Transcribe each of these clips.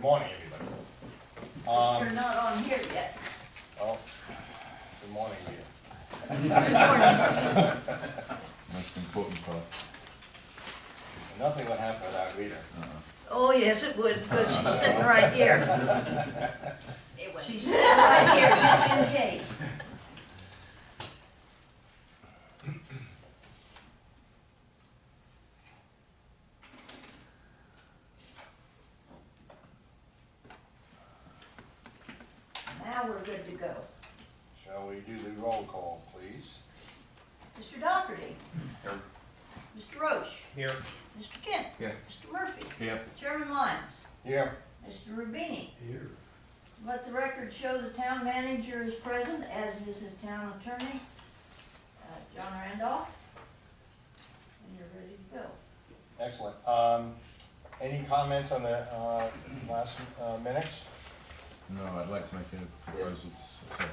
morning, everybody. You're not on here yet. Oh, good morning, Rita. Good morning. Most important part. Nothing would happen without Rita. Oh, yes, it would, but she's sitting right here. She's sitting right here, just in case. Now we're good to go. Shall we do the roll call, please? Mr. Doherty. Here. Mr. Roche. Here. Mr. Kent. Here. Mr. Murphy. Here. Chairman Lyons. Here. Mr. Rubini. Here. Let the record show the town manager is present, as is his town attorney, John Randolph. And you're ready to go. Excellent. Any comments on the last minutes? No, I'd like to make a proposal to, sorry.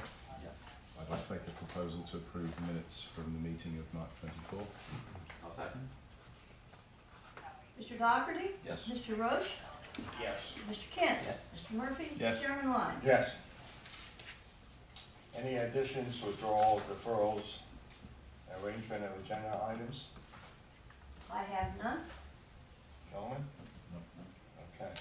I'd like to make a proposal to approve the minutes from the meeting of March 24. I'll second. Mr. Doherty? Yes. Mr. Roche? Yes. Mr. Kent? Yes. Mr. Murphy? Yes. Chairman Lyons? Yes. Any additions, withdrawals, deferrals, arrangement of agenda items? I have none. Gentlemen? No. Okay.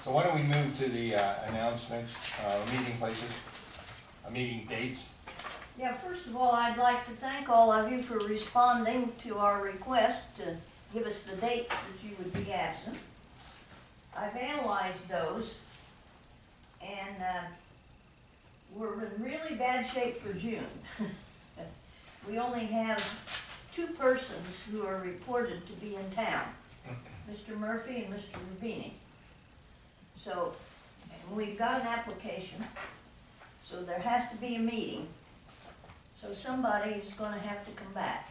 So why don't we move to the announcements, meeting places, meeting dates? Yeah, first of all, I'd like to thank all of you for responding to our request to give us the dates that you would be absent. I've analyzed those, and we're in really bad shape for June. We only have 2 persons who are reported to be in town, Mr. Murphy and Mr. Rubini. So, and we've got an application, so there has to be a meeting. So somebody is gonna have to come back.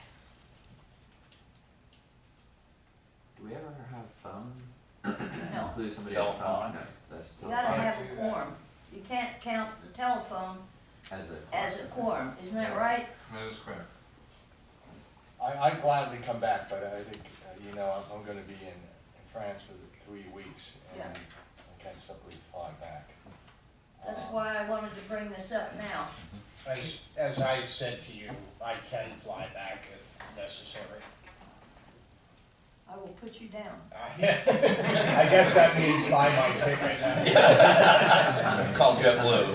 Do we ever have phone? No, Include somebody on phone? Telephone. No, that's you gotta telephone have a quorum. You can't count the telephone as a. as a quorum, isn't that right? That is correct. I'd gladly come back, but I think, you know, I'm gonna be in France for 3 weeks, and Yeah. I can't simply fly back. That's why I wanted to bring this up now. As I said to you, I can fly back if necessary. I will put you down. I guess that means buy my ticket. Call JetBlue.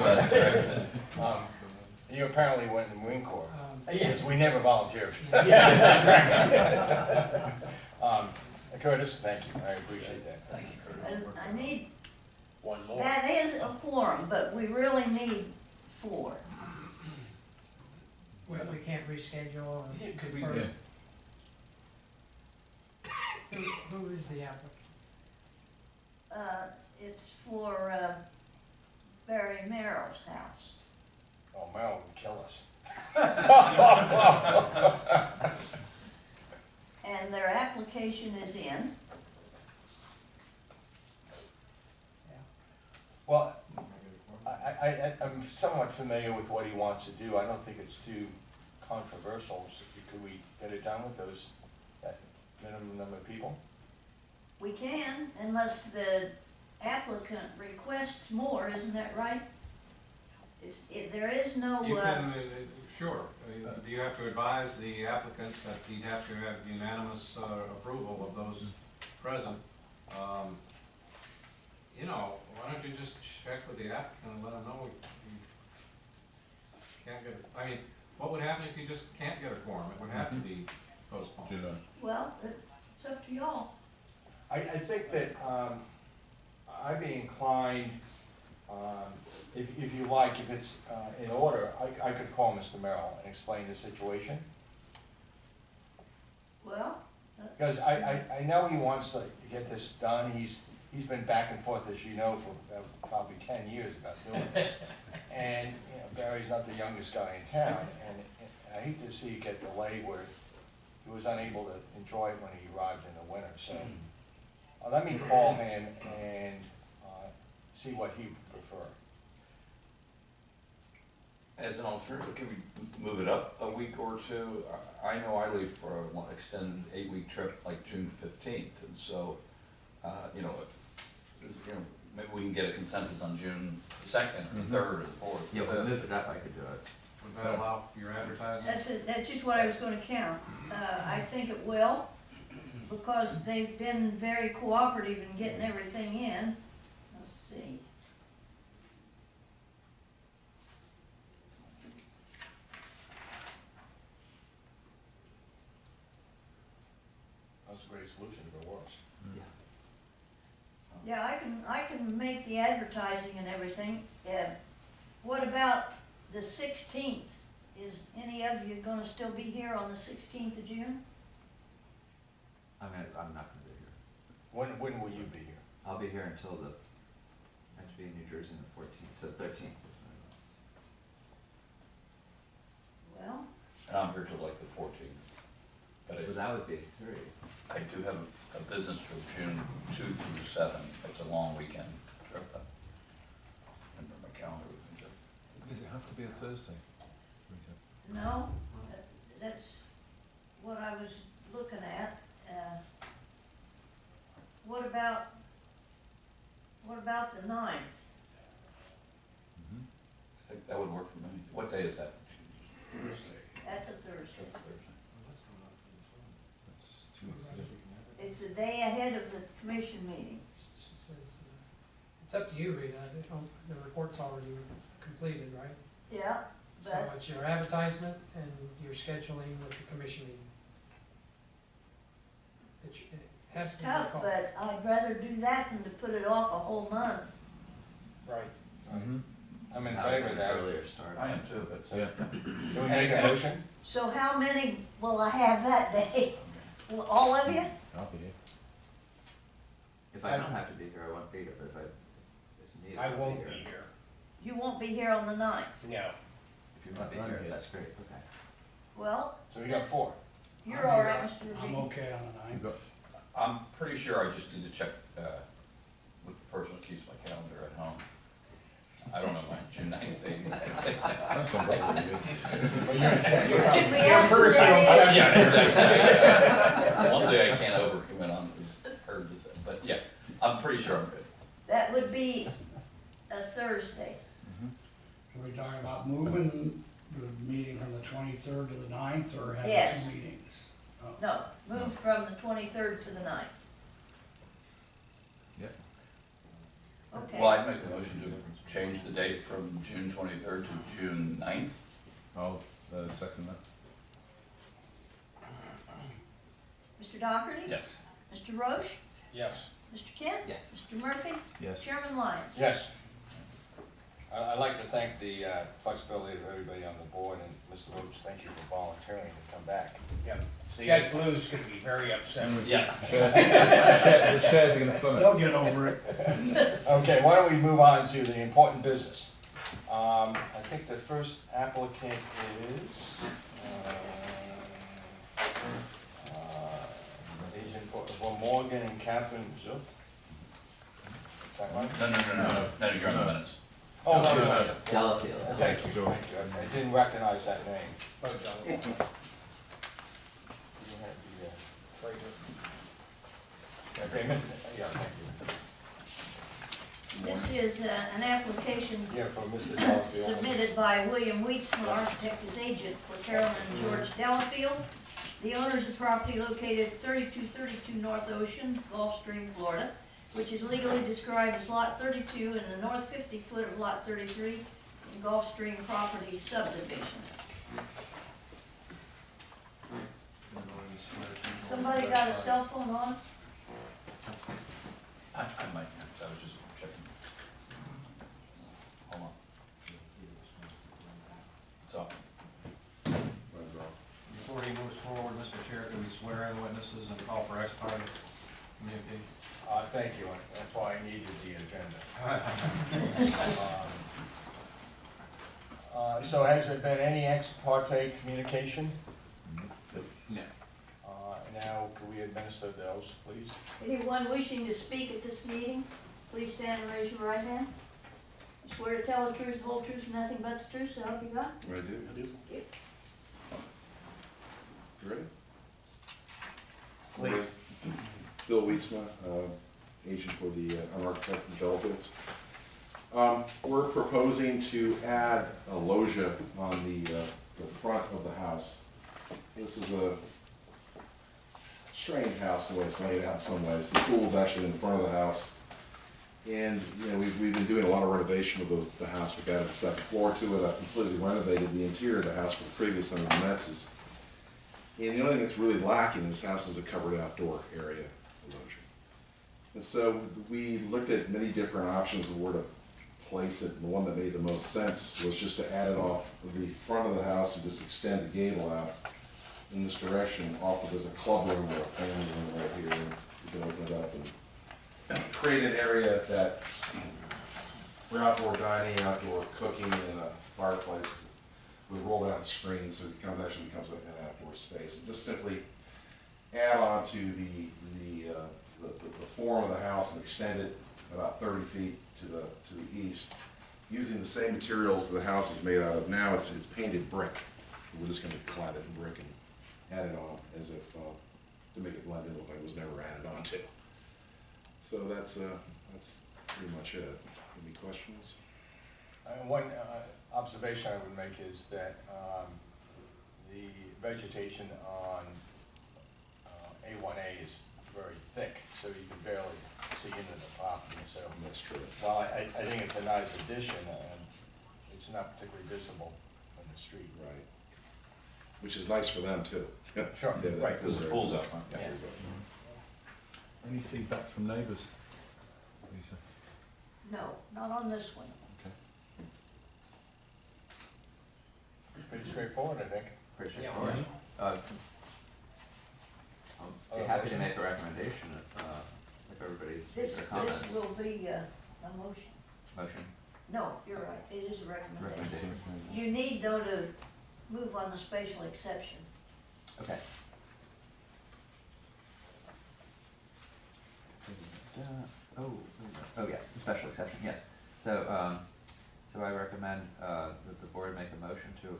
You apparently went in the Marine Corps, Yeah. because we never volunteered. Yeah. Curtis, thank you, I appreciate that. Thank you, Curtis. And I need, One more. that is a quorum, but we really need 4. Well, if we can't reschedule or Could we confirm, who is the applicant? It's for Barry Merrill's house. Oh, Merrill would kill us. And their application is in. Well, I'm somewhat familiar with what he wants to do. I don't think it's too controversial. So could we get it done with that minimum number of people? We can, unless the applicant requests more, isn't that right? There is no, You can, sure. You have to advise the applicant that he'd have to have unanimous approval of those present. You know, why don't you just check with the applicant and let him know you can't get, I mean, what would happen if you just can't get a quorum? It would have to be postponed. July. well, it's up to y'all. I think that I'd be inclined, if you like, if it's in order, I could call Mr. Merrill and explain the situation. Well, Because I know he wants to get this done. He's been back and forth, as you know, for probably 10 years about doing this. And you know, Barry's not the youngest guy in town, and I hate to see it get delayed where he was unable to enjoy it when he arrived in the winter. So let me call him and see what he would prefer. As an alternative, can we move it up a week or two? I know I leave for a extended 8-week trip, like June 15th, and so, you know, maybe we can get a consensus on June 2nd, or 3rd, or 4th. Yeah, if we move it up, I could do it. Would that allow your advertising? That's just what I was gonna count. I think it will, because they've been very cooperative in getting everything in. Let's see. That's a great solution if it works. Yeah, I can make the advertising and everything. What about the 16th? Is any of you gonna still be here on the 16th of June? I'm not gonna be here. When will you be here? I'll be here until I have to be in New Jersey on the 14th, so 13th is my last. Well, And I'm here till like the 14th. But Well, that would be 3. I do have a business trip June 2 through 7. It's a long weekend trip. And my calendar would be good. Does it have to be a Thursday? no, that's what I was looking at. What about the 9th? Mm-hmm. I think that would work for me. What day is that? Thursday. That's a Thursday. That's Thursday. That's Tuesday. It's the day ahead of the commission meeting. She says, it's up to you, Rita, the report's already completed, right? Yeah, So but it's your advertisement and your scheduling with the commission meeting. It has to be. tough, recalled. but I'd rather do that than to put it off a whole month. Right. Mm-hmm. I'm in I favor would of that. earlier start. I am too, but. Yeah. Can we make a motion? So how many will I have that day? Will all of you? I'll be here. If I don't have to be here, I won't be here, but if it's needed, I I'll won't be here. You won't be here on the 9th. No. If you want to be I'm here, here. that's great, okay. Well, So we got 4. you're all right, Mr. I'm Revere. okay on the You've 9th. got, I'm pretty sure I just need to check with the person who keeps my calendar at home. I don't know my June 9th date. that sounds like really good. But you're Should we Your ask who personal that is? Yeah, exactly. One thing I can't overcommit on is her, but yeah, I'm pretty sure I'm good. That would be a Thursday. Are we talking about moving the meeting from the 23rd to the 9th, or having Yes. 2 meetings? Oh. No, move from the 23rd to the 9th. Yep. Okay. Well, I'd make a motion to change the date from June 23rd to June 9th. I'll second that. Mr. Doherty? Yes. Mr. Roche? Yes. Mr. Kent? Yes. Mr. Murphy? Yes. Chairman Lyons? Yes. I'd like to thank the flexibility of everybody on the board, and Mr. Roach, thank you for volunteering to come back. Yep. See, Jet Blue's gonna be very upset with you. Yeah. The shares are gonna plummet. They'll get over it. Okay, why don't we move on to the important business? I think the first applicant is, agent for Morgan and Catherine Zook. Is that right? No, you're on the minutes. Oh, No, no, she's no, not. no. Delafield. Thank you, thank you. I didn't recognize that name. Oh, John. You had the, Right here. okay, yeah, thank you. This is an application Yeah, for Mr. Delafield. submitted by William Wheatsman, architect as agent for Carolyn and George Delafield. The owners of the property located at 3232 North Ocean, Gulfstream, Florida, which is legally described as Lot 32 in the north 50 foot of Lot 33 in Gulfstream Properties subdivision. Somebody got a cell phone on? I might have, I was just checking. Hold on. So, Before he moves forward, Mr. Chair, can we swear in witnesses and call for expedited communication? Thank you, that's why I needed the agenda. So has there been any ex parte communication? No. Now, can we administer those, please? Anyone wishing to speak at this meeting, please stand and raise your right hand. Swear to tell the truth, the whole truth, and nothing but the truth, so help you God? I do. Yep. You ready? Please. Bill Wietzma, agent for the unarchitected developments. We're proposing to add a loggia on the front of the house. This is a strange house the way it's laid out in some ways. The pool's actually in the front of the house. And, you know, we've been doing a lot of renovation of the house. We've added a second floor to it. I've completely renovated the interior of the house from the previous owner, Metz's. And the only thing that's really lacking in this house is a covered outdoor area loggia. And so we looked at many different options of where to place it. And the one that made the most sense was just to add it off the front of the house and just extend the gable out in this direction, offered as a club room or a family room right here. And you can open it up and create an area that for outdoor dining, outdoor cooking, and a fireplace. We roll out the screen so it actually becomes like an outdoor space. And just simply add on to the form of the house and extend it about 30 feet to the east, using the same materials the house is made out of now. It's painted brick. We're just going to clad it in brick and add it on as if to make it blend in, look like it was never added on to. So that's pretty much it. Any questions? One observation I would make is that the vegetation on A1A is very thick, so you can barely see into the property. So That's true. while I think it's a nice addition, it's not particularly visible from the street. Right. Which is nice for them too. Sure, Yeah, that right. pool's Because the there. pool's up, huh? Yeah, Yeah. pool's up. Mm-hmm. Any feedback from neighbors? Lisa? No, not on this one. Okay. Pretty straightforward, I think. Pretty Yeah. straightforward. I'll be happy to make a recommendation if everybody's This their comments. will be a motion. Motion, No, you're right, it is a recommendation. recommendation. You need though to move on the spatial exception. Okay. Oh yes, the special exception, yes. So, so I recommend, that the board make a motion to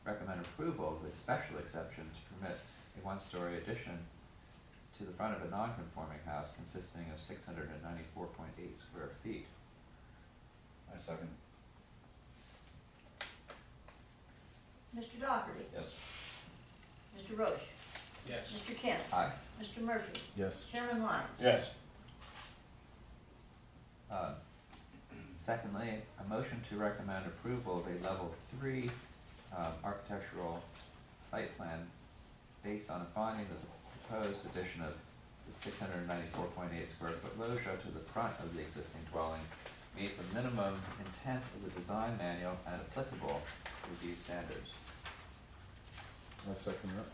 recommend approval of the special exception to permit a one-story addition to the front of a non-conforming house consisting of 694.8 square feet. I second. Mr. Doherty? Yes. Mr. Roche? Yes. Mr. Kent? Aye. Mr. Murphy? Yes. Chairman Lyons? Yes. Secondly, a motion to recommend approval of a level 3 architectural site plan based on the finding that the proposed addition of the 694.8 square foot loggia to the front of the existing dwelling meet the minimum intent of the design manual and applicable review standards. I second that.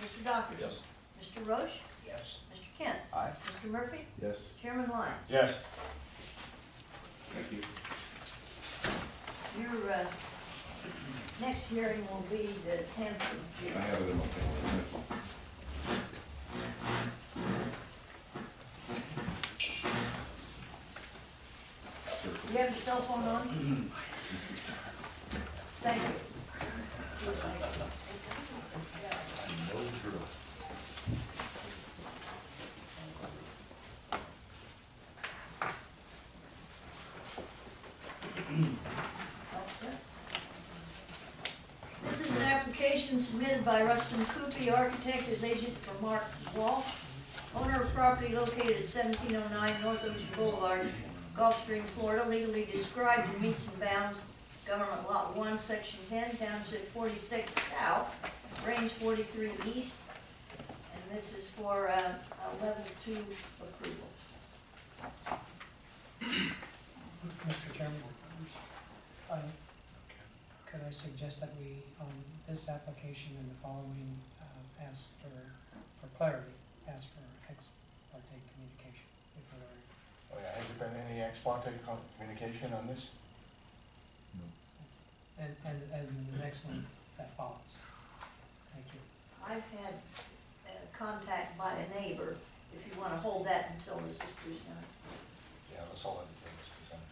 Mr. Doherty? Yes. Mr. Roche? Yes. Mr. Kent? Aye. Mr. Murphy? Yes. Chairman Lyons? Yes. Thank you. Your next hearing will be the 10th of June. I have it in my phone. Thank you. You have your cell phone on? Thank you. This is an application submitted by Rustin Coopy, architect, as agent for Mark Walsh, owner of property located at 1709 North Ocean Boulevard, Gulfstream, Florida, legally described in meets and bounds, Government Lot 1, Section 10, Township 46 South, Range 43 East, and this is for a level 2 approval. Mr. Chairman, could I suggest that we, on this application and the following, ask for clarity, ask for ex parte communication? If there are- Oh, yeah. Has there been any ex parte communication on this? And as in the next one that follows. Thank you. I've had contact by a neighbor, if you want to hold that until this is presented. Yeah, let's all entertain this present.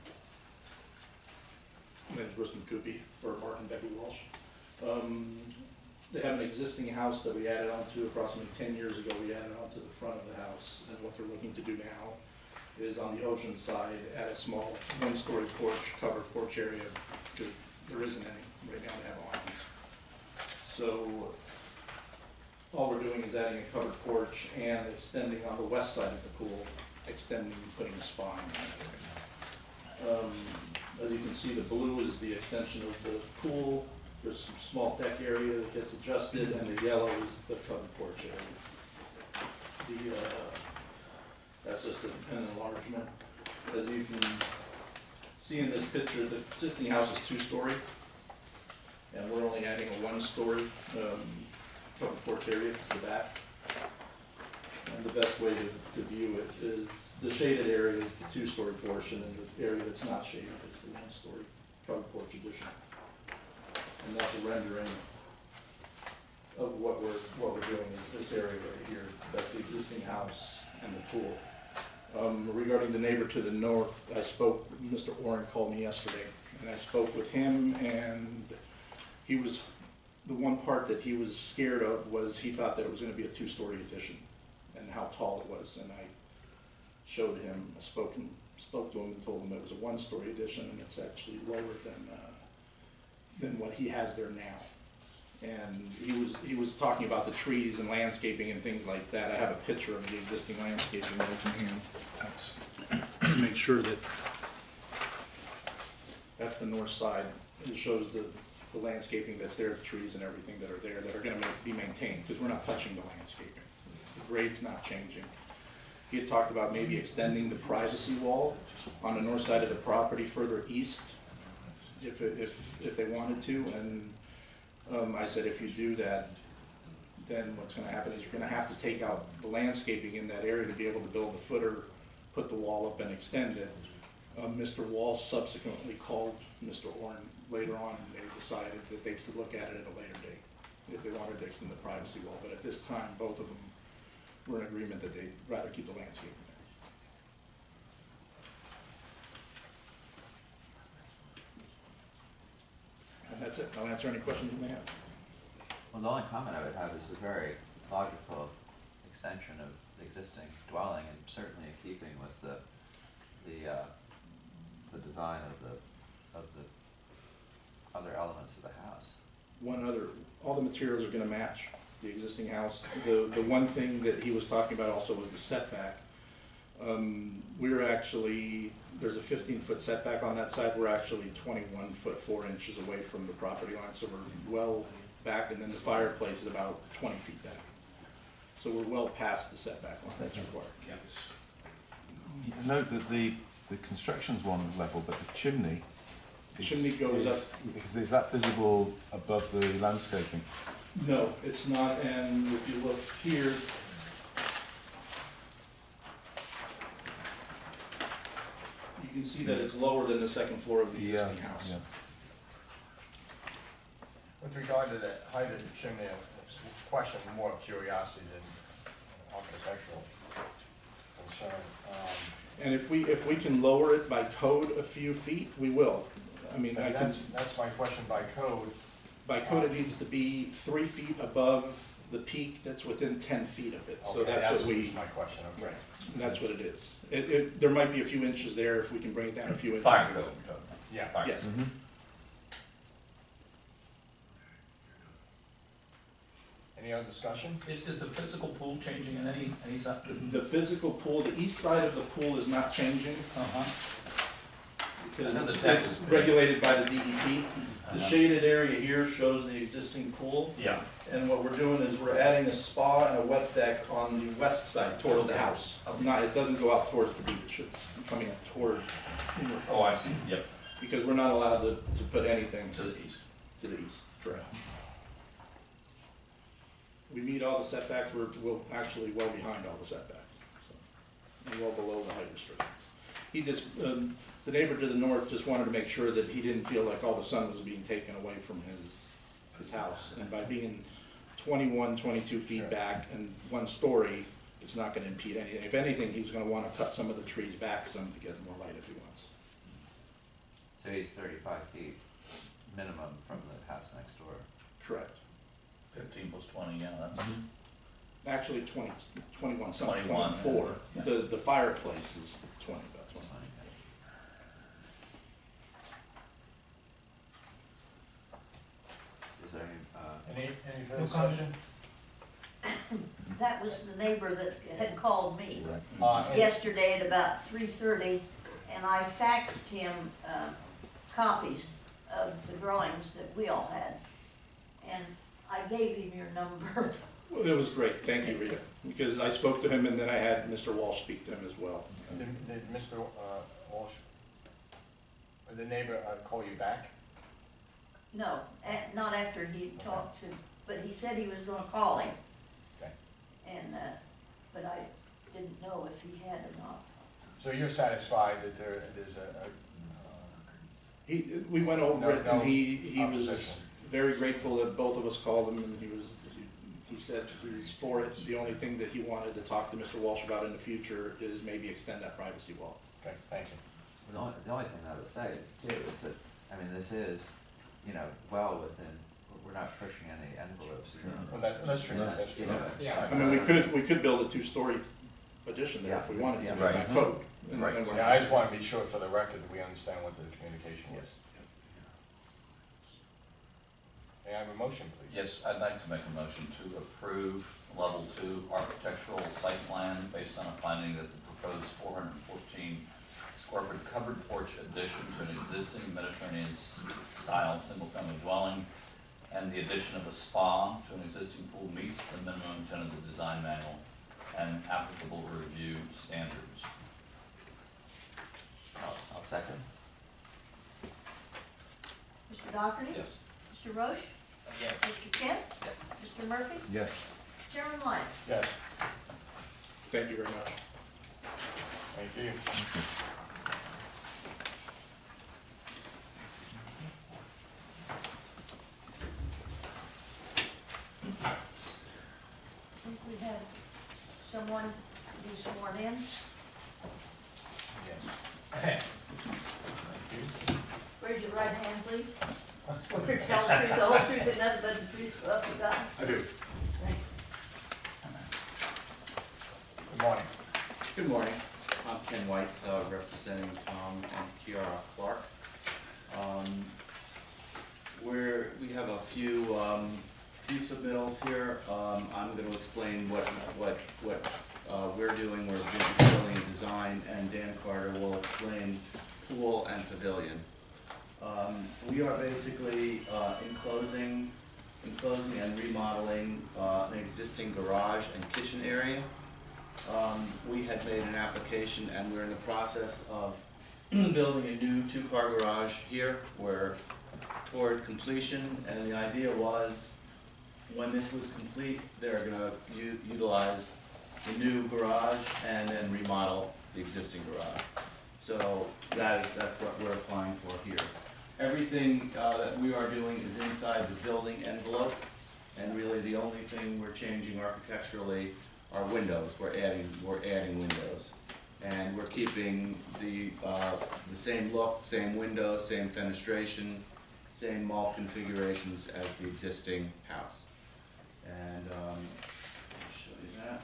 My name's Rustin Coopy for Mark and Becky Walsh. They have an existing house that we added onto approximately 10 years ago. We added onto the front of the house, and what they're looking to do now is on the ocean side, add a small one-story porch, covered porch area, because there isn't any. Right now they have awnings. So all we're doing is adding a covered porch and extending on the west side of the pool, extending and putting a spa in that area. As you can see, the blue is the extension of the pool. There's some small deck area that gets adjusted, and the yellow is the covered porch area. That's just an enlargement. As you can see in this picture, the existing house is 2-story, and we're only adding a 1-story covered porch area to the back. And the best way to view it is the shaded area is the 2-story portion, and the area that's not shaded is the 1-story covered porch addition. And that's a rendering of what we're doing in this area right here. That's the existing house and the pool. Regarding the neighbor to the north, I spoke, Mr. Oren called me yesterday, and I spoke with him, and he was, the one part that he was scared of was he thought that it was gonna be a 2-story addition and how tall it was, and I showed him, I spoke to him and told him it was a 1-story addition, and it's actually lower than what he has there now. And he was talking about the trees and landscaping and things like that. I have a picture of the existing landscaping that I can hand. Thanks. To make sure that that's the north side. It shows the landscaping that's there, the trees and everything that are there that are gonna be maintained, because we're not touching the landscaping. The grade's not changing. He had talked about maybe extending the privacy wall on the north side of the property further east, if they wanted to, and I said if you do that, then what's going to happen is you're going to have to take out the landscaping in that area to be able to build a footer, put the wall up and extend it. Mr. Wall subsequently called Mr. Oren later on, and they decided that they could look at it at a later date if they wanted to extend the privacy wall, but at this time both of them were in agreement that they'd rather keep the landscaping there. And that's it. I'll answer any questions you may have. Well, the only comment I would have is a very logical extension of the existing dwelling, and certainly in keeping with the design of the other elements of the house. All the materials are gonna match the existing house. The one thing that he was talking about also was the setback. We're actually, there's a 15-foot setback on that side. We're actually 21 foot 4 inches away from the property line, so we're well back, and then the fireplace is about 20 feet back. So we're well past the setback line that's required. Note that the construction's one level, but the chimney Goes up. Is that visible above the landscaping? No, it's not, and if you look here, you can see that it's lower than the second floor of the existing house. Yeah. With regard to the height of the chimney, it's a question more of curiosity than architectural concern. And if we can lower it by code a few feet, we will. I mean, That's my question by code. by code, it needs to be 3 feet above the peak that's within 10 feet of it. So Okay, that's what we, my question, okay. right, that's what it is. There might be a few inches there if we can bring it down a few inches. Fire code. Yeah, fine. Yes. Mm-hmm. Any other discussion? Is the physical pool changing in any side? The physical pool, the east side of the pool is not changing. Because I know the it's deck is big. regulated by the DEP. The shaded area here shows the existing pool. Yeah. And what we're doing is we're adding a spa and a wet deck on the west side towards the house. Not, it doesn't go out towards the beach, it's coming up towards, Oh, I see, yep, because we're not allowed to put anything to the east. to the east, correct. We meet all the setbacks, we're actually well behind all the setbacks, so, and well below the height restrictions. He just, the neighbor to the north just wanted to make sure that he didn't feel like all the sun was being taken away from his house. And by being 21, 22 feet back and 1 story, It's not gonna impede anything. If anything, he's gonna wanna cut some of the trees back some to get more light if he wants. So he's 35 feet minimum from the house next door. Correct. 15 plus 20, yeah, that's, Actually, 21, something, 21, 24. yeah. The fireplace is 20, about 20. Is there Any No further comment. discussion? That was the neighbor that had called me And- yesterday at about 3:30, and I faxed him copies of the drawings that we all had. And I gave him your number. Well, it was great, thank you, Rita, because I spoke to him and then I had Mr. Walsh speak to him as well. Did Mr. Walsh, or the neighbor, call you back? No, not after he talked to, but he said he was gonna call him. Okay. And, but I didn't know if he had or not. So you're satisfied that there's We went over it and he was opposition? very grateful that both of us called him and he said he's for it. The only thing that he wanted to talk to Mr. Walsh about in the future is maybe extend that privacy wall. Okay, thank you. the only thing I would say too is that, I mean, this is, you know, well within, we're not pushing any envelopes. Well, that's true, Unless, that's you true. know, Yeah. I mean, we could build a two-story addition there if we wanted to, Yeah, by code. And- Right. and we're- Yeah, I just want to be sure for the record that we understand what the communication was. May I have a motion, please? yes, I'd like to make a motion to approve level 2 architectural site plan based on a finding that the proposed 414 square foot covered porch addition to an existing Mediterranean style single-family dwelling and the addition of a spa to an existing pool meets the minimum intent of the design manual and applicable review standards. I'll second. Mr. Doherty? Yes. Mr. Roche? Yes. Mr. Kent? Mr. Murphy? Yes. Chairman Lyons? Yes, Thank you very much. thank you. I think we have someone to be sworn in. Yes. Okay. Thank you. Raise your right hand, please. Swear to tell the truth, the whole truth, and nothing but the truth, so help you God. I do. Thank Good morning. Good morning. I'm Ken Whites, representing Tom and Kiara Clark. We have a few submittals here. I'm going to explain what we're doing. We're doing building and design, and Dan Carter will explain pool and pavilion. We are basically enclosing and remodeling an existing garage and kitchen area. We had made an application and we're in the process of building a new two-car garage here. We're toward completion, and the idea was when this was complete, they're gonna utilize the new garage and then remodel the existing garage. So that's what we're applying for here. Everything that we are doing is inside the building envelope, and really the only thing we're changing architecturally are windows. We're adding windows, and we're keeping the same look, same windows, same fenestration, same mall configurations as the existing house. And I'll show you that.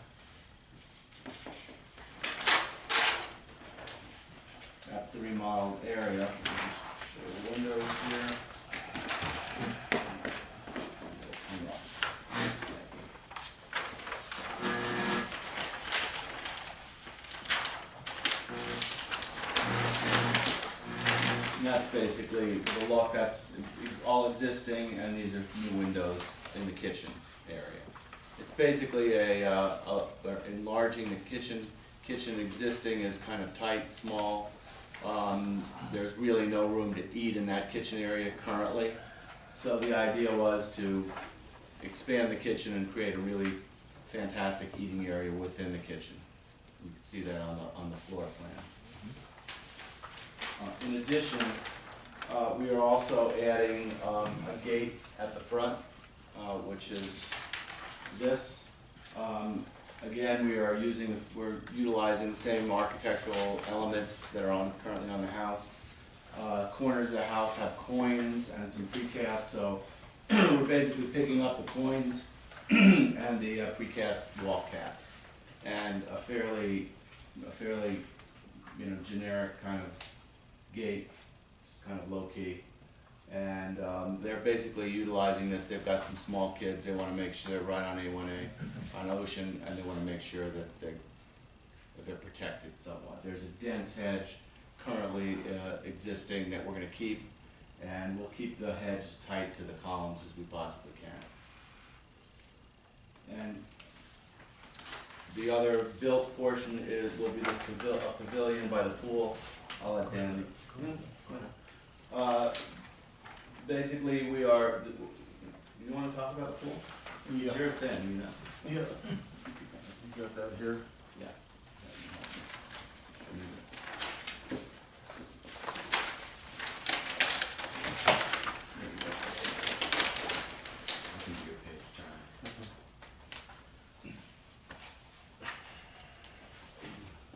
That's the remodeled area. I'll just show you the windows here. And that's basically the look. That's all existing, and these are new windows in the kitchen area. It's basically enlarging the kitchen. Kitchen existing is kind of tight, small. There's really no room to eat in that kitchen area currently. So the idea was to expand the kitchen and create a really fantastic eating area within the kitchen. You can see that on the floor plan. In addition, we are also adding a gate at the front, which is this. Again, we're utilizing the same architectural elements that are currently on the house. Corners of the house have coins and some precast, so we're basically picking up the coins and the precast wall cap, and a fairly, generic kind of gate, just kind of low key. And they're basically utilizing this. They've got some small kids. They want to make sure they're right on A1A, on Ocean, and they want to make sure that they're protected somewhat. There's a dense hedge currently existing that we're going to keep, and we'll keep the hedge as tight to the columns as we possibly can. And the other built portion will be this pavilion by the pool. I'll let Dan. Basically, you want to talk about the pool? Yeah. It's your thing, Yeah. You got that here? Yeah.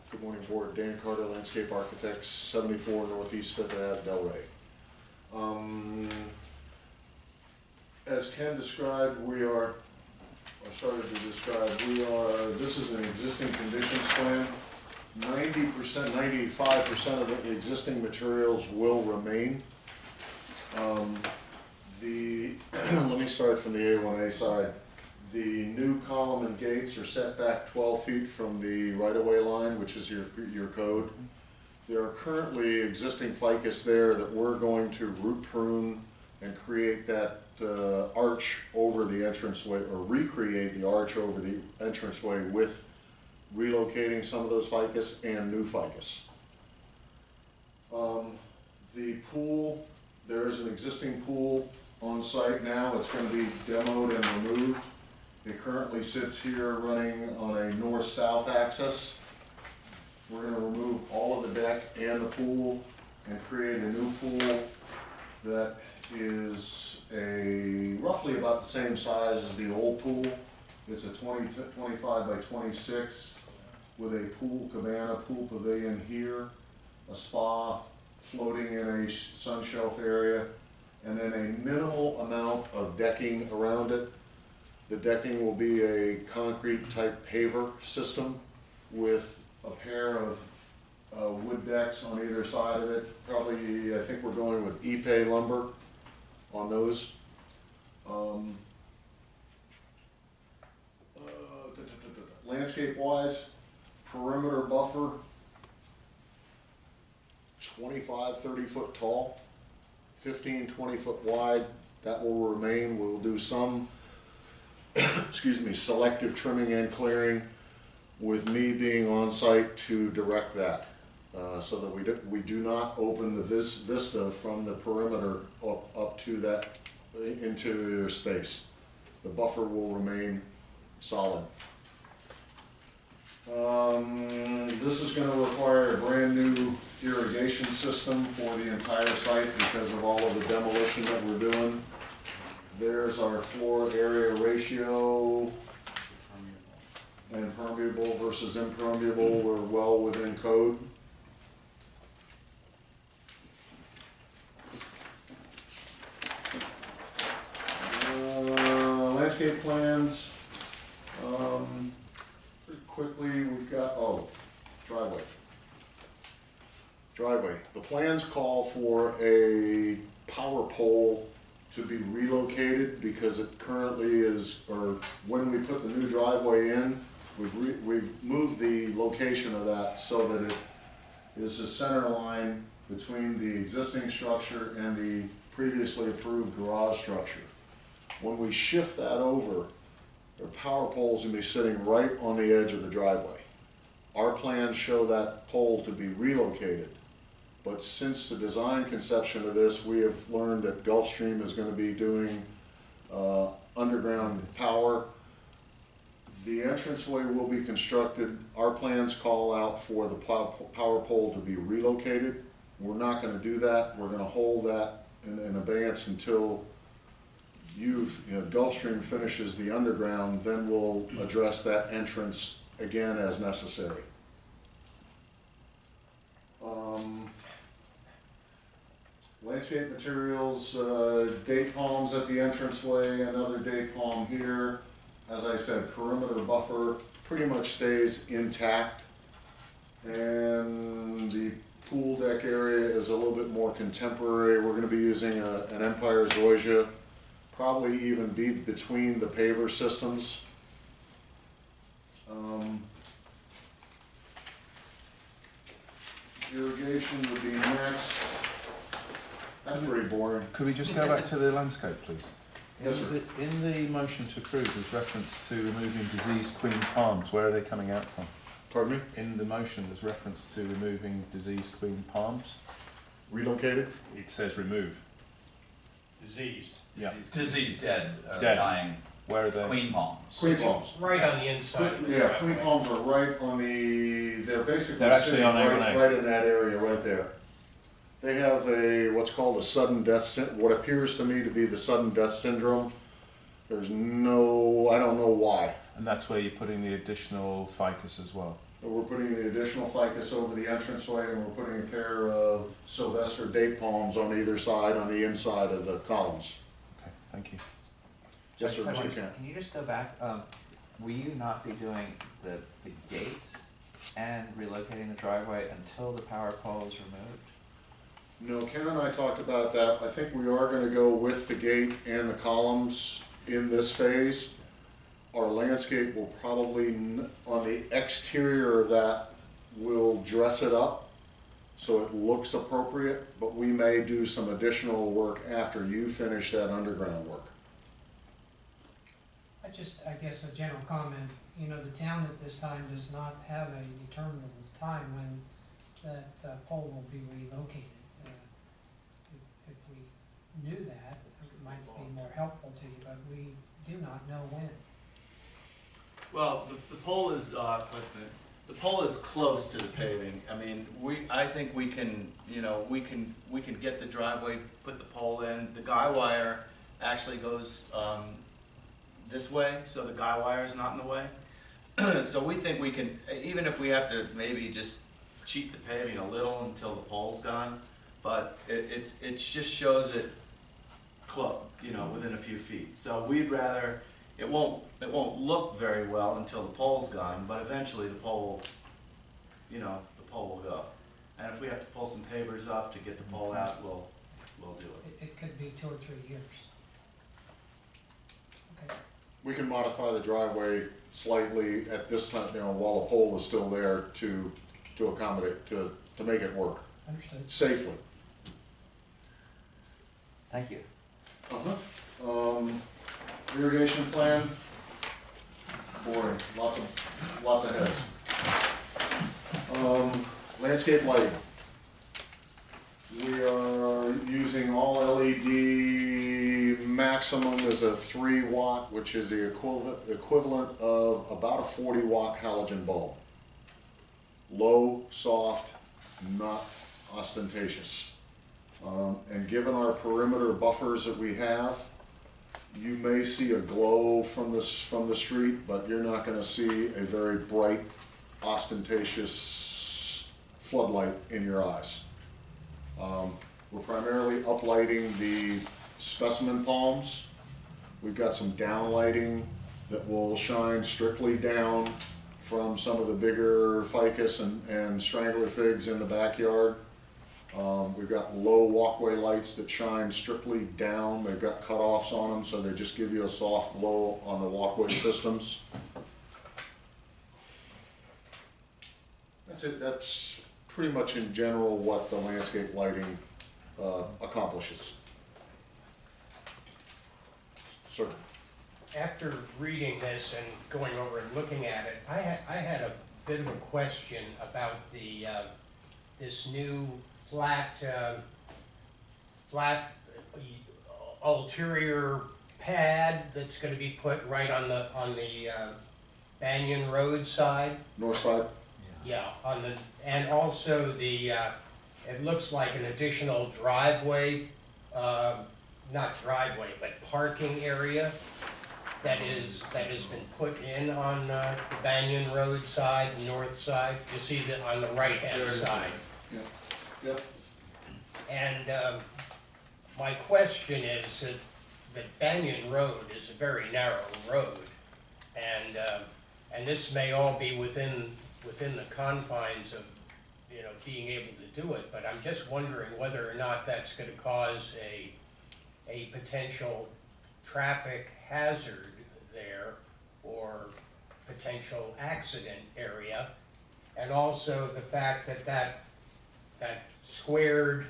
Good morning, Board. Dan Carter, Landscape Architects, 74 Northeast Fifth Ave, Delray. As Ken described, this is an existing conditions plan. 90%, 95% of the existing materials will remain. Let me start from the A1A side. The new column and gates are set back 12 feet from the right-of-way line, which is your code. There are currently existing ficus there that we're going to root prune and create that arch over the entranceway, or recreate the arch over the entranceway with relocating some of those ficus and new ficus. The pool, there is an existing pool on site now. It's going to be demoed and removed. It currently sits here running on a north-south axis. We're going to remove all of the deck and the pool and create a new pool that is roughly about the same size as the old pool. It's a 25 by 26 with a pool cabana, pool pavilion here, a spa floating in a sun shelf area, and then a minimal amount of decking around it. The decking will be a concrete type paver system with a pair of wood decks on either side of it. Probably, I think we're going with Ipe lumber on those. Landscape-wise, perimeter buffer, 25, 30 foot tall, 15, 20 foot wide. That will remain. We'll do some, selective trimming and clearing, with me being on site to direct that, so that we do not open the vista from the perimeter up to that interior space. The buffer will remain solid. This is going to require a brand new irrigation system for the entire site because of all of the demolition that we're doing. There's our floor area ratio. And permeable versus impermeable, we're well within code. Landscape plans. Pretty quickly, we've got, driveway. The plans call for a power pole to be relocated because it currently is, or when we put the new driveway in, we've moved the location of that so that it is a center line between the existing structure and the previously approved garage structure. When we shift that over, the power poles will be sitting right on the edge of the driveway. Our plans show that pole to be relocated, but since the design conception of this, we have learned that Gulfstream is going to be doing underground power. The entranceway will be constructed. Our plans call out for the power pole to be relocated. We're not going to do that. We're going to hold that in abeyance until Gulfstream finishes the underground, then we'll address that entrance again as necessary. Landscape materials, date palms at the entranceway, another date palm here. As I said, perimeter buffer pretty much stays intact. And the pool deck area is a little bit more contemporary. We're gonna be using an Empire Zoysia, probably even be between the paver systems. Irrigation would be next. That's pretty boring. Could we just go back to the landscape, please? Yes, sir. In the motion to approve, there's reference to removing diseased queen palms. Where are they coming out from? Pardon me? In the motion, there's reference to removing diseased queen palms. Relocated? It says remove. Diseased. Yeah. Disease dead, Dead. dying, Where are they? queen palms. Queen palms. Right on the inside of the Yeah, queen driveway. palms are right on they're basically They're actually sitting on right, A1A. right in that area right there. They have what's called a sudden death, what appears to me to be the sudden death syndrome. I don't know why. And that's where you're putting the additional ficus as well. We're putting the additional ficus over the entranceway, and we're putting a pair of Sylvester date palms on either side, on the inside of the columns. Okay, thank you. Yes, sir, Someone- Mr. Kent. Can you just go back, will you not be doing the gates and relocating the driveway until the power pole is removed? No, Ken and I talked about that. I think we are gonna go with the gate and the columns in this phase. Our landscape will probably, on the exterior of that, will dress it up so it looks appropriate, but we may do some additional work after you finish that underground work. I guess a general comment, the town at this time does not have a determinable time when that pole will be relocated. If we knew that, it might be more helpful to you, but we do not know when. Well, the pole is close to the paving. I mean, I think we can get the driveway, put the pole in. The guy wire actually goes this way, so the guy wire is not in the way. So we think we can, even if we have to maybe just cheat the paving a little until the pole's gone, but it just shows it close, within a few feet. So we'd rather, it won't look very well until the pole's gone, but eventually the pole will go. And if we have to pull some pavers up to get the pole out, we'll do it. It could be 2 or 3 years. Okay. We can modify the driveway slightly at this time, while the pole is still there to accommodate, to make it work Understood. safely. Thank you. Irrigation plan, boring, lots of heads. Landscape lighting. We are using all LED. Maximum is a 3 watt, which is the equivalent of about a 40 watt halogen bulb. Low, soft, not ostentatious. And given our perimeter buffers that we have, you may see a glow from the street, but you're not going to see a very bright, ostentatious floodlight in your eyes. We're primarily uplighting the specimen palms. We've got some downlighting that will shine strictly down from some of the bigger ficus and strangler figs in the backyard. We've got low walkway lights that shine strictly down. They've got cutoffs on them, so they just give you a soft glow on the walkway systems. That's it. That's pretty much in general what the landscape lighting accomplishes. Sir? After reading this and going over and looking at it, I had a bit of a question about the this new flat ulterior pad that's going to be put right on the Banyan Road side. North side? Yeah, and also it looks like an additional driveway not driveway, but parking area that has been put in on the Banyan Road side, the north side. You see that on the right-hand side. Yep. And my question is that Banyan Road is a very narrow road, and this may all be within the confines of, you know, being able to do it, but I'm just wondering whether or not that's gonna cause a potential traffic hazard there, or potential accident area, and also the fact that squared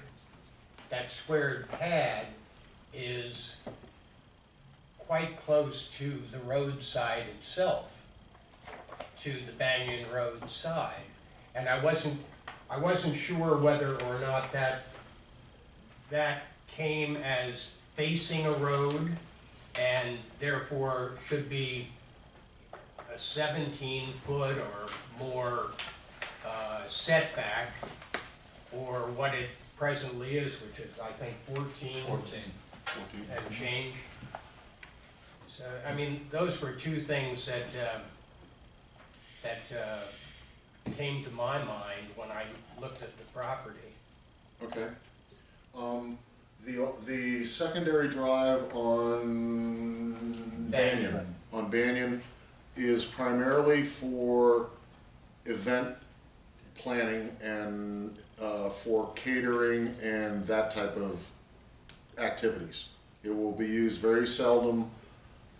pad is quite close to the roadside itself, to the Banyan Road side. And I wasn't sure whether or not that came as facing a road and therefore should be a 17-foot or more setback, or what it presently is, which is, I think, 14 and change. So, I mean, those were two things that came to my mind when I looked at the property. Okay. The secondary drive on Banyan is primarily for event planning and for catering and that type of activities. It will be used very seldom,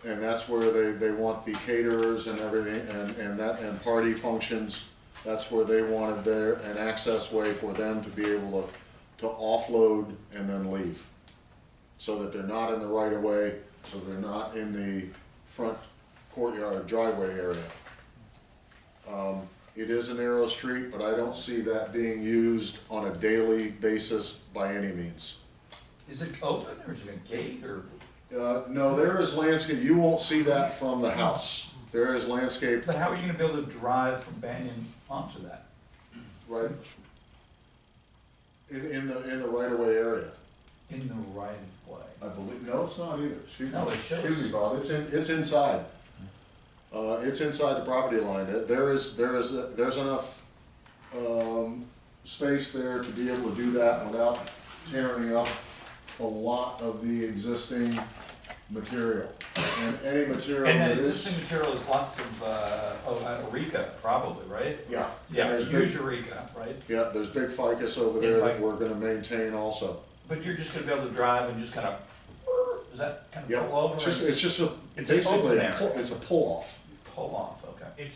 and that's where they want the caterers and everything, and party functions. That's where they wanted an access way for them to be able to offload and then leave, so that they're not in the right of way, so they're not in the front courtyard driveway area. It is a narrow street, but I don't see that being used on a daily basis by any means. Is it open, or is it a gate, or? No, there is landscape. You won't see that from the house. There is landscape. But how are you gonna be able to drive from Banyan onto that? Right. In the right of way area. In the right of way? I believe, no, it's not either. No, it shows. Excuse me, Bob, it's inside. It's inside the property line. There's enough, space there to be able to do that without tearing up a lot of the existing material. And any material And that that is. existing material is lots of, areca, probably, right? Yeah. Yeah, There's huge big- areca, right? Yeah, there's big ficus over there that we're gonna maintain also. But you're just gonna be able to drive and just kind of, is that kind of Yep. pull over? It's just It's an basically open a area. pull, it's a pull-off. Pull off, okay.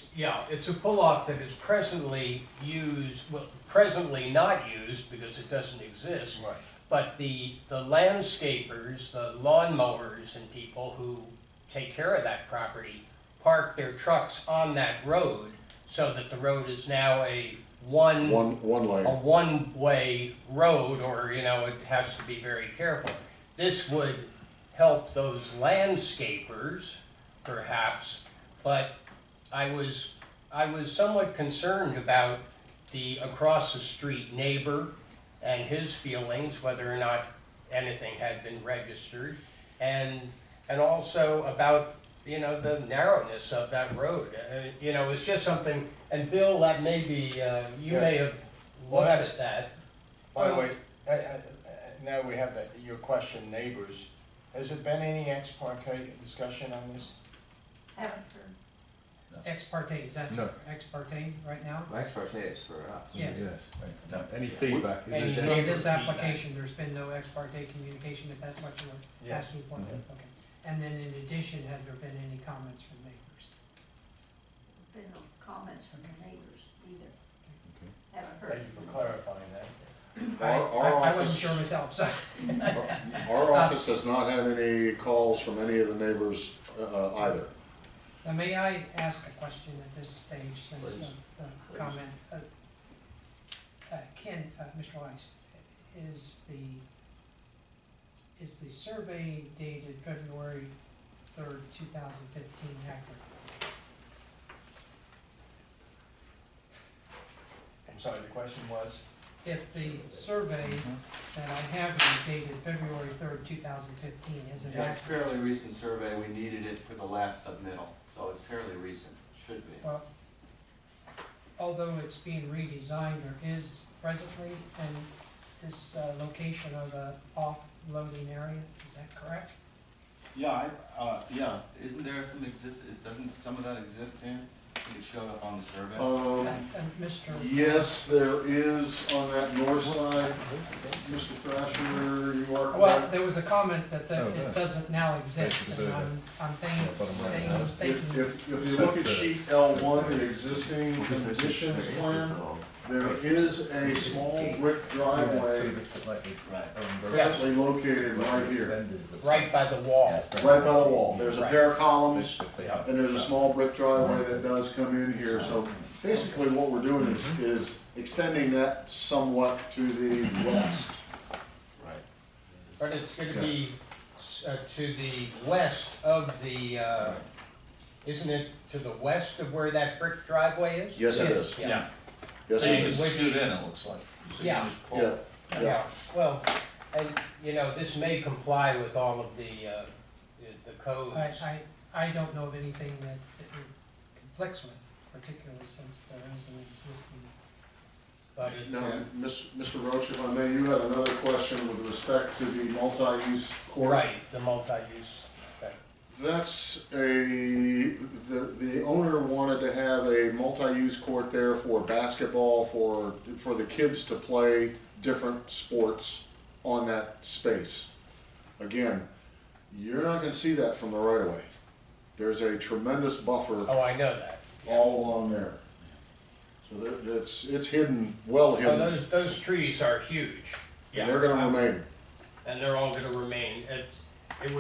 It's a pull-off that is presently used, well, presently not used because it doesn't exist. Right. But the landscapers, the lawnmowers and people who take care of that property park their trucks on that road, so that the road is now a One lane. one-way road, or, you know, it has to be very careful. This would help those landscapers, perhaps, but I was somewhat concerned about the across the street neighbor and his feelings, whether or not anything had been registered, and also about, you know, the narrowness of that road. You know, it's just something, and Bill, that may be, you may have Well, looked that's- at that. By the way, now we have that, your question, neighbors, has there been any ex parte discussion on this? Haven't heard. Ex parte, is that No. ex parte right now? Ex parte is for us. Yes. No. Any feedback? Is Any there On any- neighbor this feedback. application, there's been no ex parte communication, if that's what you were Yes. asking for? Mhm. Okay. And then in addition, have there been any comments from neighbors? Been no comments from the neighbors either. Haven't Thank heard. you for clarifying that. Our I wasn't office- sure myself, so. Our office has not had any calls from any of the neighbors either. Now, may I ask a question at this stage, since Please. the comment? Ken, Mr. Weiss, is the survey dated February 3rd, 2015 accurate? I'm sorry, the question was? If the survey that I have is dated February 3rd, 2015. Is it Yeah, it's accurate? fairly recent survey, we needed it for the last submittal, so it's fairly recent, should be. Well, although it's being redesigned, there is presently in this location of a off-loading area, is that correct? Yeah, isn't there some doesn't some of that exist, Dan? I think it showed up on the survey. And Mr. Yes, there is on that north side, Mr. Thrasher, you are Well, correct. there was a comment that Oh, it yeah. doesn't now exist, Thanks, and Susan. I'm thinking, If you look at sheet L1, the existing conditions plan, there is a small brick driveway currently located right here, Right by the wall. right by the wall. There's a pair of columns, Yeah. and there's a small brick driveway that does come in here. So basically what we're doing is extending that somewhat to the west. Right. But it's gonna be to the west of the, isn't it to the west of where that brick driveway is? Yes, it is. Yeah. Yes, So you it can is. scoot in, it looks like. So you Yeah. just pull. Yeah, yeah. Yeah, well, and, you know, this may comply with all of the codes. I don't know of anything that it conflicts with, particularly since there is an existing. But it, Now, Mr. Roach, if I may, you had another question with respect to the multi-use court. right, the multi-use, okay. That's the owner wanted to have a multi-use court there for basketball, for the kids to play different sports on that space. Again, you're not gonna see that from the right of way. There's a tremendous buffer Oh, I know that. all along there. So it's hidden, well Oh, hidden, those trees are huge. and they're gonna remain. And they're all gonna remain. It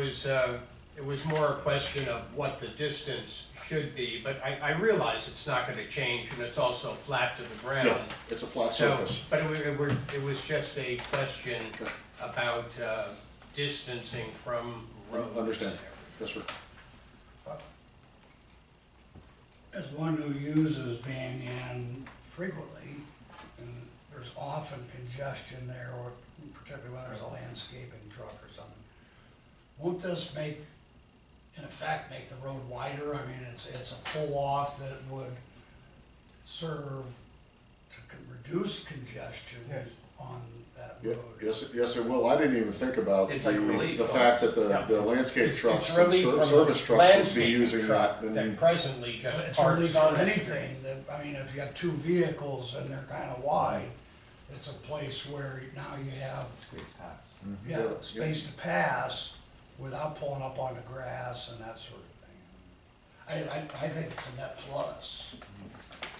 was more a question of what the distance should be, but I realize it's not gonna change, and it's also flat to the ground. Yeah, it's a flat So, surface. but it was just a question Okay. about distancing from roads. Understand. Yes, sir. As one who uses Banyan frequently, and there's often congestion there, or particularly when there's a landscaping truck or something. Won't this make, in effect, make the road wider? I mean, it's a pull-off that would serve to reduce congestion Yes. on that Yeah, road. yes, it will. I didn't even think about It's like relief, the fact that Yeah. the landscape It's trucks and relief from service trucks would be landscaping using truck that. That And presently But just it's really parks for on the street. anything that, I mean, if you have two vehicles and they're kind of wide, it's a place where now you have, Space pass. yeah, Yeah, space to pass without pulling up onto grass and that sort of thing. I think it's a net plus.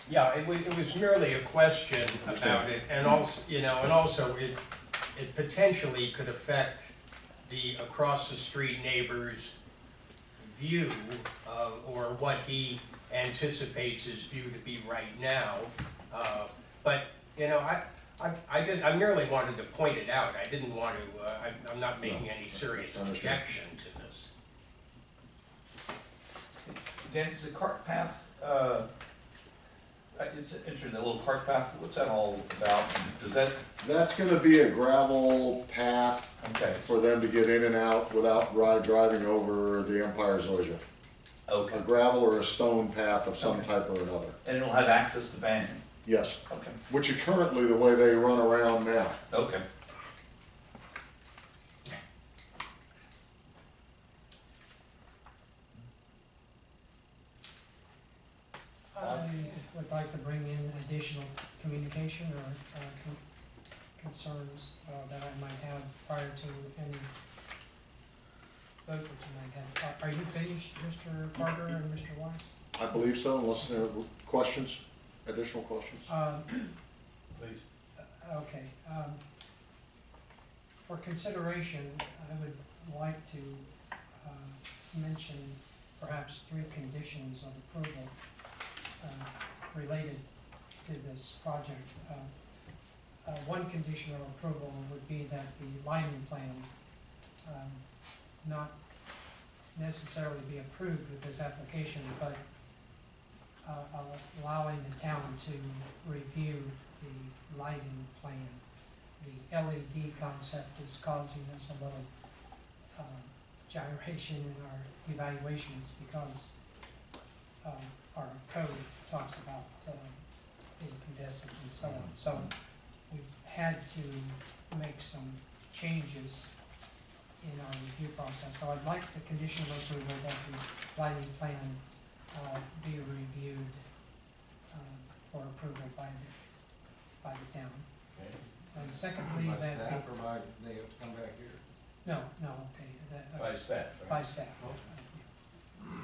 Yeah, it was merely a question about Understand. it, and also, you know, and also it potentially could affect the across the street neighbor's view, or what he anticipates his view to be right now. But, you know, I merely wanted to point it out. I didn't want to, I'm not making any serious I understand. objection to this. Dan, is the cart path, it's interesting, that little cart path, what's that all about? Does that, that's gonna be a gravel path okay, for them to get in and out without driving over the Empire Zoysia. okay. A gravel or a stone path of some Okay. type or another. And it'll have access to Banyan? Yes, Okay, which is currently the way they run around now. okay. I would like to bring in additional communication or concerns that I might have prior to any vote that you might have. Are you finished, Mr. Carter and Mr. Weiss? I believe so, unless there are questions, additional questions. Please. Okay. For consideration, I would like to mention perhaps 3 conditions of approval related to this project. One condition of approval would be that the lighting plan not necessarily be approved with this application, but allowing the town to review the lighting plan the LED concept is causing us a little gyration in our evaluations because our code talks about incandescent and so on. So we've had to make some changes in our review process. So I'd like the condition of approval that the lighting plan be reviewed for approval by the town. Okay. And secondly, By that, staff or by, they have to come back here? no, okay, that, By staff, right? by staff.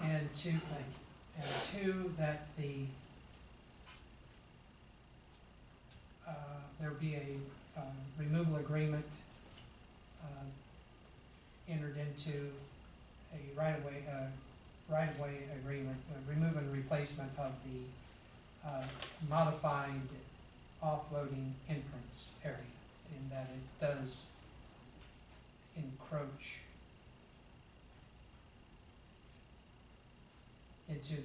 And two, thank you. And two, that the, there be a removal agreement entered into a right-of-way agreement, remove and replacement of the modified offloading entrance area, in that it does encroach into the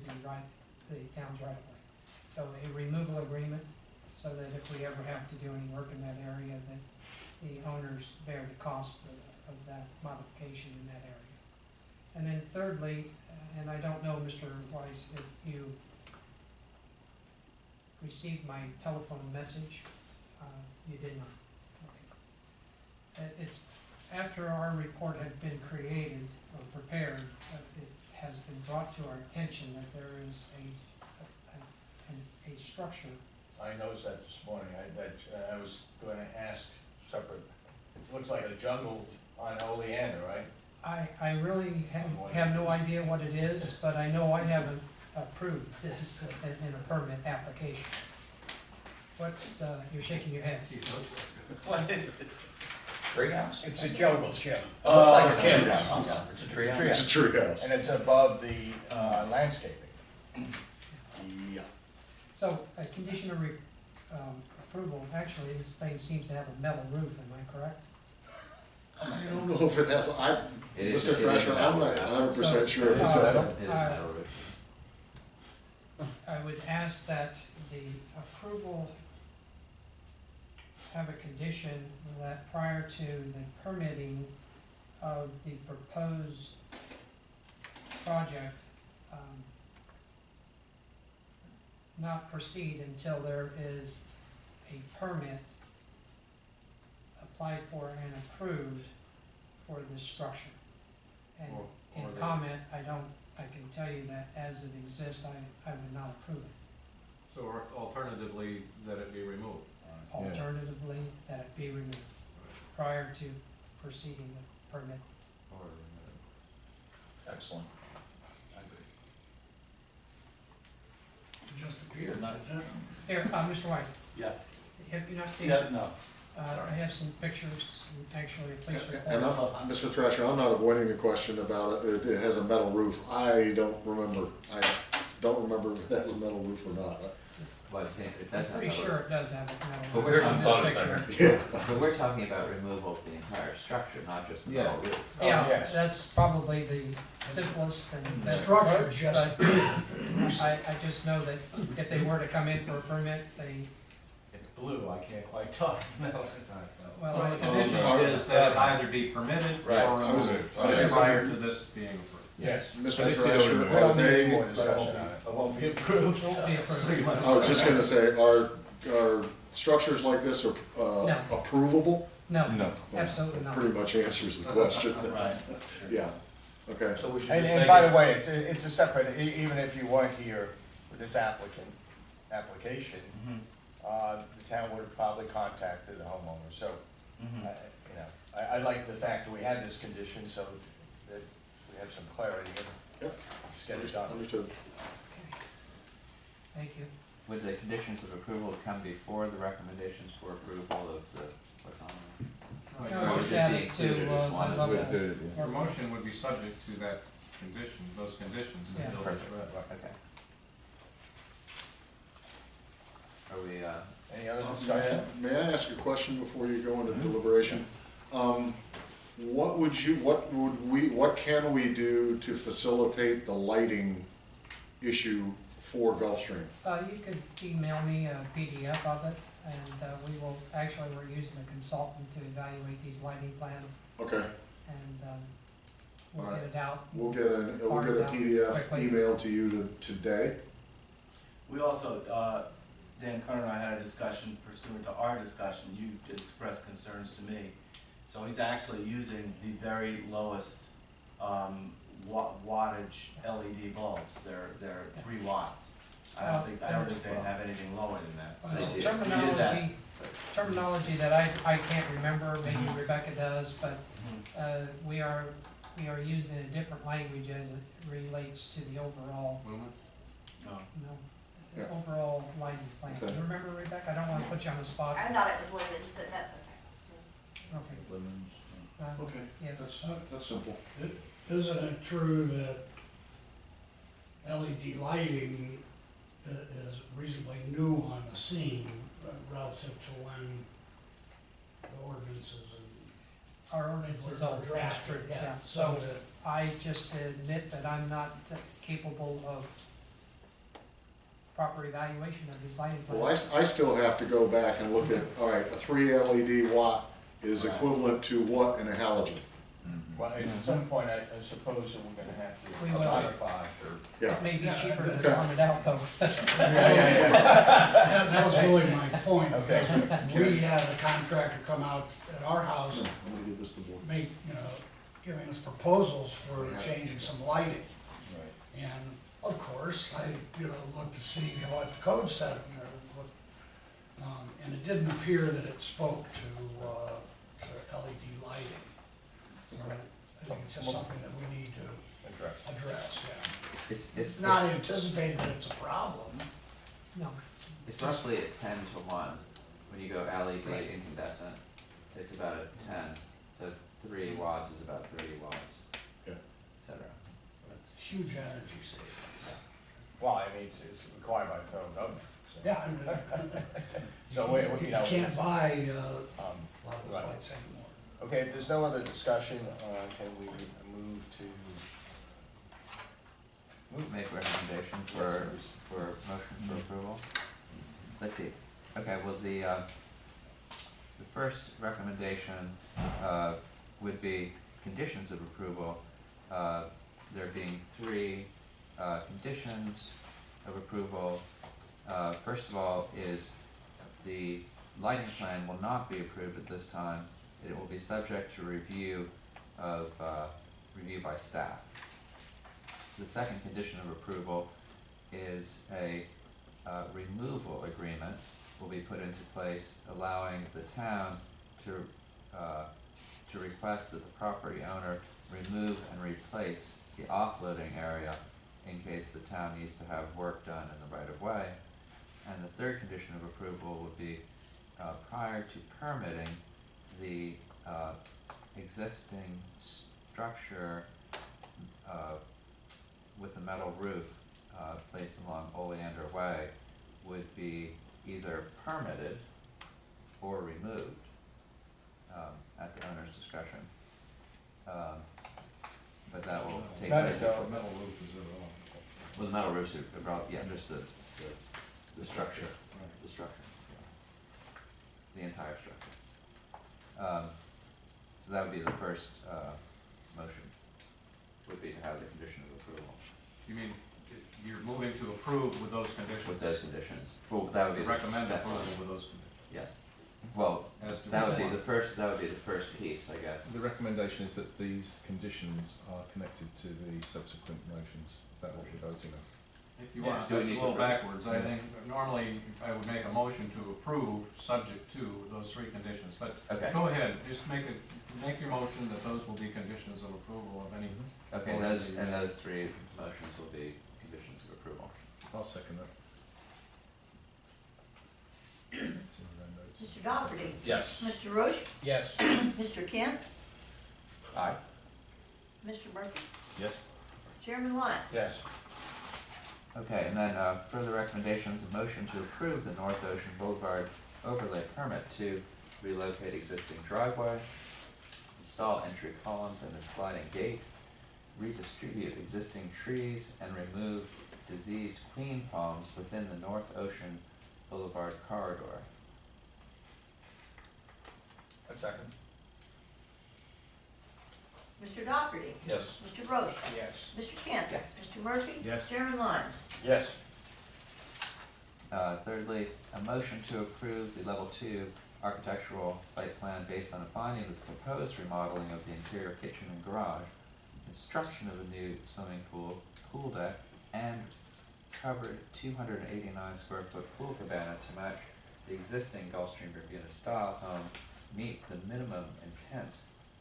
town's right of way. So a removal agreement, so that if we ever have to do any work in that area, that the owners bear the cost of that modification in that area. And then thirdly, and I don't know, Mr. Weiss, if you received my telephone message, you did not, okay. It's, after our report had been created or prepared, it has been brought to our attention that there is a structure. I noticed that this morning, I was gonna ask separate, it looks like a jungle on Oleander, right? I really have no idea what it is, but I know I haven't approved this in a permit application. What, you're shaking your head. What is it? Treehouse? It's a jungle gym. Looks like a tree tree house. It's a tree house. It's a tree house. And it's above the landscaping. Yeah. So, a condition of approval, actually, this thing seems to have a metal roof, am I correct? I don't know if it has, It is- Mr. it is Thrasher, I'm not metal, 100% sure if it So, does. It is metal roof. I would ask that the approval have a condition that prior to the permitting of the proposed project, not proceed until there is a permit applied for and approved for this structure. And in Or the- comment, I can tell you that as it exists, I would not approve it. So alternatively, that it be removed. Alternatively, that it be removed prior to proceeding with permit. Or, Excellent. I agree. It just appeared, didn't it? Here, Mr. Weiss, Yeah. have you not seen it? no. I have some pictures, actually, a police And report. Mr. Thrasher, I'm not avoiding a question about it. It has a metal roof. I don't remember if that's a metal roof or not. well, it's, it I'm does have pretty metal sure roof. it does have a metal But roof we're in on this photos picture. Yeah. But we're talking about removal of the entire structure, not just the Yeah. metal roof. Oh, Yeah, yes. that's probably the simplest and The best structure approach, just, but I just know that if they were to come in for a permit, It's blue, I can't quite tell, it's metal. well, So the I- condition is that it either be permitted Right. or I was- removed I was- prior to this being approved. Yes. Mr. We Thrasher, don't are need any they, more discussion on it. It won't be approved. won't be approved. I was just gonna say, are structures like this No. approvable? No, No. absolutely not. Pretty much answers the question. Right. Yeah, okay. So we should And, just and make by it- the way, it's a separate, even if you weren't here with this application, the town would have probably contacted the homeowner, so, I like the fact that we had this condition so that we have some clarity and Yep. just get it done. Understood. Okay. Thank you. Would the conditions of approval come before the recommendations for approval of the, what's on there? No, Or would just this add be it included to, as one of the- level. Your motion would be subject to that condition, those conditions. Yeah. until it's read. Okay. Are we, Any other discussion? May I ask a question before you go into deliberation? What can we do to facilitate the lighting issue for Gulfstream? You could email me a PDF of it, we will, actually, we're using a consultant to evaluate these lighting plans, Okay, and, we'll All right. get it out. we'll get a PDF Quickly. emailed to you today. We also, Dan Carter and I had a discussion pursuant to our discussion, you did express concerns to me. So he's actually using the very lowest, wattage LED bulbs, they're 3 watts. I don't think they have anything lower than that. So Well, we did that. terminology that I can't remember, maybe Rebecca does, but, we are using a different language as it relates to the overall, No. the Yeah. overall lighting plan. Okay. You remember, Rebecca? I don't wanna put you on the spot. I thought it was lumens, but that's okay. Okay. Okay, Yes. that's simple. Isn't it true that LED lighting is reasonably new on the scene relative to when the ordinances Our ordinance is all drafted, yeah, So so that, I just admit that I'm not capable of proper evaluation of these lighting Well, plans. I still have to go back and look at, all right, a 3 LED watt is equivalent to what in a halogen? Well, at some point, I suppose that we're gonna have We to will. modify. Yeah. It may be Yeah, cheaper okay. to farm it out, though. that was really my point. Okay. Because we had a contractor come out at our house, I'm gonna give this to the board. giving us proposals for changing some lighting. Right. And of course, I, looked to see what the code said, and it didn't appear that it spoke to LED lighting. So I think it's just something that we need to address, yeah. It's Not anticipating that it's a problem. No, It's roughly a 10 to 1. When you go LED Right. incandescent, it's about a 10. So 3 watts is about 30 watts, Yeah. et cetera. Huge energy savings. Well, I mean, it's required by the federal government, so. Yeah, I mean, So, we you can't buy a um, lot of those right. lights anymore. Okay, if there's no other discussion, can we move to? Make recommendation for motion for approval. Let's see, okay, well, the first recommendation, would be conditions of approval. There being 3, conditions of approval. First of all is the lighting plan will not be approved at this time. It will be subject to review by staff. The second condition of approval is a removal agreement will be put into place, allowing the town to request that the property owner remove and replace the offloading area in case the town needs to have work done in the right of way. And the third condition of approval would be prior to permitting the existing structure with the metal roof placed along Oleander Way would be either permitted or removed at the owner's discretion. But that will take Not place. as though- Metal roof is irrelevant. Well, the metal roofs are about, yeah, just the structure, Right. the structure, the entire structure. So that would be the first motion, would be to have the condition of approval You mean, you're moving to approve with those conditions? with those conditions. Well, that would be the Recommend step approval one. with those conditions. Yes. Well, As to that would be which the one? first, that would be the first piece, I guess. The recommendation is that these conditions are connected to the subsequent motions. Is that what we're voting on? If you Yeah, want, do we that's a need to little approve? backwards. I think normally I would make a motion to approve, subject to those 3 conditions. But Okay. go ahead, just make your motion that those will be conditions of approval of any. Okay, motion those, you and make. those 3 motions will be conditions of approval. I'll second that. Mr. Dougherty? Yes. Mr. Roche? Yes. Mr. Kent? Aye. Mr. Murphy? Yes? Chairman Lyons? Yes. Okay, and then further recommendations, a motion to approve the North Ocean Boulevard overlay permit to relocate existing driveway, install entry columns and a sliding gate, redistribute existing trees, and remove diseased queen palms within the North Ocean Boulevard corridor. Second. Mr. Doherty? Yes. Mr. Roche? Yes. Mr. Kent? Yes. Mr. Murphy? Yes. Chairman Lyons? Yes. Thirdly, a motion to approve the level 2 architectural site plan based on a finding that the proposed remodeling of the interior kitchen and garage, construction of a new swimming pool, pool deck, and covered 289 square foot pool cabana to match the existing Gulfstream Bermuda style home meet the minimum intent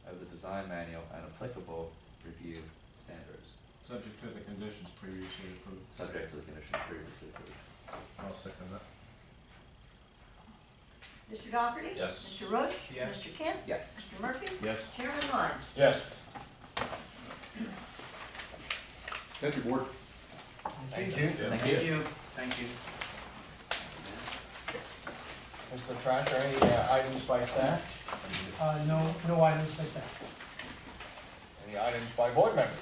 of the design manual and applicable review standards, Subject to the conditions previously approved. subject to the conditions previously approved. I'll second that. Mr. Doherty? Yes. Mr. Roche? Yes. Mr. Kent? Yes. Mr. Murphy? Yes. Chairman Lyons? Yes. Thank you, board. Thank you. Thank Thank you, thank you. Mr. Thrasher, any items by staff? No items by staff. Any items by board members?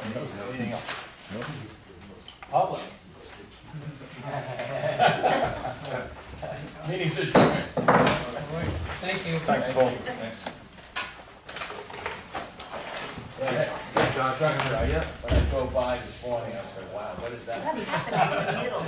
Anything else? No. Public? Meeting's adjourned. Thank you. Thanks, Paul. Yeah, that structure, when I drove by this morning, I said, wow, what is that? What happened in the middle?